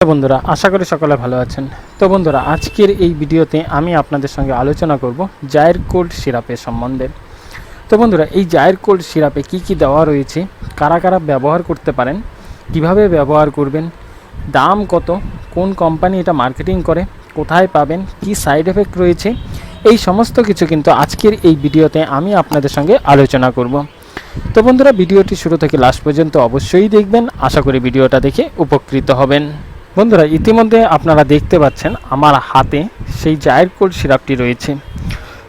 বন্ধুরা আশা করি সকলে ভালো আছেন। তো বন্ধুরা আজকের এই ভিডিওতে আমি আপনাদের সঙ্গে আলোচনা করব ZyrCold সিরাপের সম্বন্ধে। তো বন্ধুরা এই ZyrCold সিরাপে কি কি দেওয়া রয়েছে, কারা কারা ব্যবহার করতে পারেন, কিভাবে ব্যবহার করবেন, দাম কত, কোন কোম্পানি এটা মার্কেটিং করে, কোথায় পাবেন, কি সাইড এফেক্ট রয়েছে, এই সমস্ত কিছু কিন্তু আজকের এই ভিডিওতে আমি আপনাদের সঙ্গে আলোচনা করব। তো বন্ধুরা ভিডিওটি শুরু থেকে লাস্ট পর্যন্ত অবশ্যই দেখবেন, আশা করি ভিডিওটা দেখে উপকৃত হবেন। বন্ধুরা ইতিমধ্যে আপনারা দেখতে পাচ্ছেন আমার হাতে সেই ZyrCold সিরাপটি রয়েছে।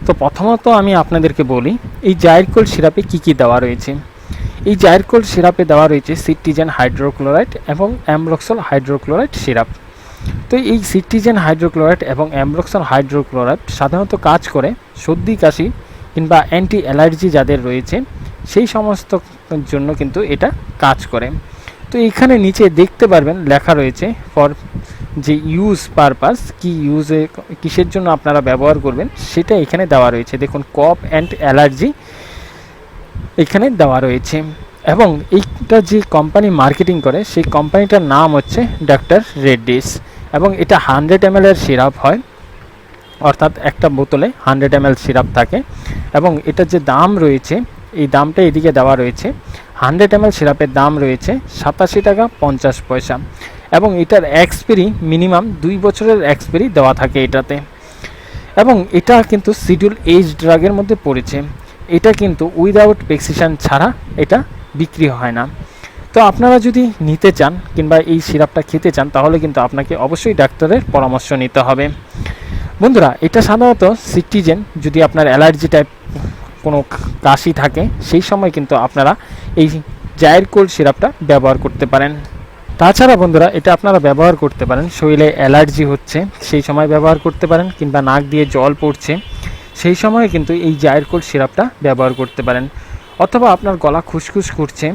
তো প্রথমত আমি আপনাদেরকে বলি এই ZyrCold সিরাপে কি কি দেওয়া রয়েছে। এই ZyrCold সিরাপে দেওয়া রয়েছে সিট্রিজিন হাইড্রোক্লোরাইড এবং অ্যামব্রক্সল হাইড্রোক্লোরাইড সিরাপ। তো এই সিট্রিজিন হাইড্রোক্লোরাইড এবং অ্যামব্রক্সল হাইড্রোক্লোরাইড সাধারণত কাজ করে সর্দি কাশি কিংবা অ্যান্টি অ্যালার্জি যাদের রয়েছে সেই সমস্ত জন্য কিন্তু এটা কাজ করে। তো এখানে নিচে দেখতে পারবেন লেখা রয়েছে ফর যে ইউজ পারপাস, কি ইউজে কিসের জন্য আপনারা ব্যবহার করবেন সেটা এখানে দেওয়া রয়েছে। দেখুন কফ অ্যান্ড অ্যালার্জি এখানে দেওয়া রয়েছে। এবং এইটা যে কোম্পানি মার্কেটিং করে সেই কোম্পানিটার নাম হচ্ছে ডক্টর রেড্ডিস। এবং এটা 100 ml এর সিরাপ হয়, অর্থাৎ একটা বোতলে 100 ml সিরাপ থাকে। এবং এটা যে দাম রয়েছে এই দামটা এদিকে দেওয়া রয়েছে। 100 ml সিরাপের দাম রয়েছে 87 টাকা 50 পয়সা। এবং এটার এক্সপায়ারি মিনিমাম 2 বছরের এক্সপায়ারি দেওয়া থাকে এটাতে। এবং এটা কিন্তু শিডিউল এইচ ড্রাগের মধ্যে পড়েছে। এটা কিন্তু উইদাউট প্রেসক্রিপশন ছাড়া এটা বিক্রি হয় না। তো আপনারা যদি নিতে চান কিংবা এই সিরাপটা খেতে চান তাহলে কিন্তু আপনাকে অবশ্যই ডাক্তারের পরামর্শ নিতে হবে। বন্ধুরা এটা সাধারণত সিট্রিজিন, যদি আপনার অ্যালার্জি টাইপ কোনো কাশি থাকে সেই সময় কিন্তু আপনারা এই ZyrCold সিরাপটা ব্যবহার করতে পারেন। তাছাড়া বন্ধুরা এটা আপনারা ব্যবহার করতে পারেন শরীরে অ্যালার্জি হচ্ছে সেই সময় ব্যবহার করতে পারেন, কিংবা নাক দিয়ে জল পড়ছে সেই সময় কিন্তু এই ZyrCold সিরাপটা ব্যবহার করতে পারেন। অথবা আপনার গলা খুসখুস করছে,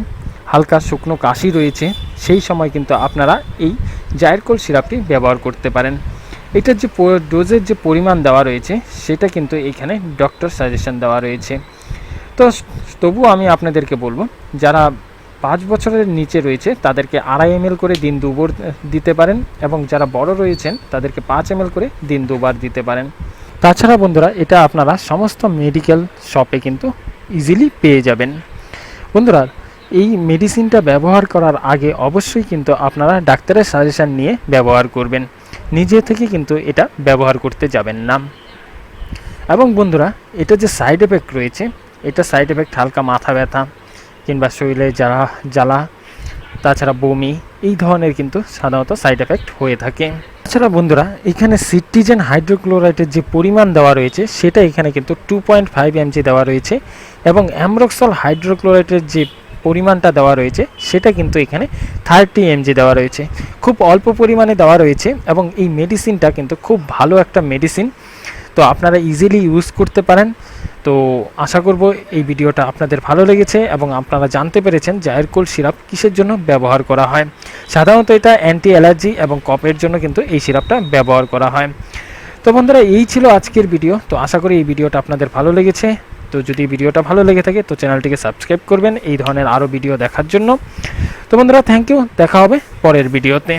হালকা শুকনো কাশি রয়েছে সেই সময় কিন্তু আপনারা এই ZyrCold সিরাপটি ব্যবহার করতে পারেন। এটার যে ডোজের যে পরিমাণ দেওয়া রয়েছে সেটা কিন্তু এখানে ডক্টর সাজেশন দেওয়া রয়েছে। তো তবুও আমি আপনাদেরকে বলবো যারা 5 বছরের নিচে রয়েছে তাদেরকে 2.5 ml করে দিন 2 বার দিতে পারেন, এবং যারা বড় রয়েছেন তাদেরকে 5 ml করে দিন 2 বার দিতে পারেন। তাছাড়া বন্ধুরা এটা আপনারা সমস্ত মেডিকেল শপে কিন্তু ইজিলি পেয়ে যাবেন। বন্ধুরা এই মেডিসিনটা ব্যবহার করার আগে অবশ্যই কিন্তু আপনারা ডাক্তারের সাজেশন নিয়ে ব্যবহার করবেন, নিজে থেকে কিন্তু এটা ব্যবহার করতে যাবেন না। এবং বন্ধুরা এটা যে সাইড এফেক্ট রয়েছে, এটা সাইড এফেক্ট হালকা মাথা ব্যথা কিংবা শরীরে জ্বালা, তাছাড়া বমি, এই ধরনের কিন্তু সাধারণত সাইড এফেক্ট হয়ে থাকে। তাছাড়া বন্ধুরা এখানে সিট্রিজিন হাইড্রোক্লোরাইডের যে পরিমাণ দেওয়া রয়েছে সেটা এখানে কিন্তু 2.5 mg দেওয়া রয়েছে। এবং অ্যামব্রক্সল হাইড্রোক্লোরাইডের যে পরিমাণটা দেওয়া রয়েছে সেটা কিন্তু এখানে 30 mg দেওয়া রয়েছে। খুব অল্প পরিমাণে দেওয়া রয়েছে। এবং এই মেডিসিনটা কিন্তু খুব ভালো একটা মেডিসিন, তো আপনারা ইজিলি ইউজ করতে পারেন। তো আশা করব এই ভিডিওটা আপনাদের ভালো লেগেছে এবং আপনারা জানতে পেরেছেন ZyrCold সিরাপ কিসের জন্য ব্যবহার করা হয়। সাধারণত এটা অ্যান্টি অ্যালার্জি এবং কফের জন্য কিন্তু এই সিরাপটা ব্যবহার করা হয়। তো বন্ধুরা এই ছিল আজকের ভিডিও। তো আশা করি এই ভিডিওটা আপনাদের ভালো লেগেছে। তো যদি ভিডিওটা ভালো লেগে থাকে তো চ্যানেলটিকে সাবস্ক্রাইব করবেন এই ধরনের আরও ভিডিও দেখার জন্য। তো বন্ধুরা থ্যাংক ইউ, দেখা হবে পরের ভিডিওতে।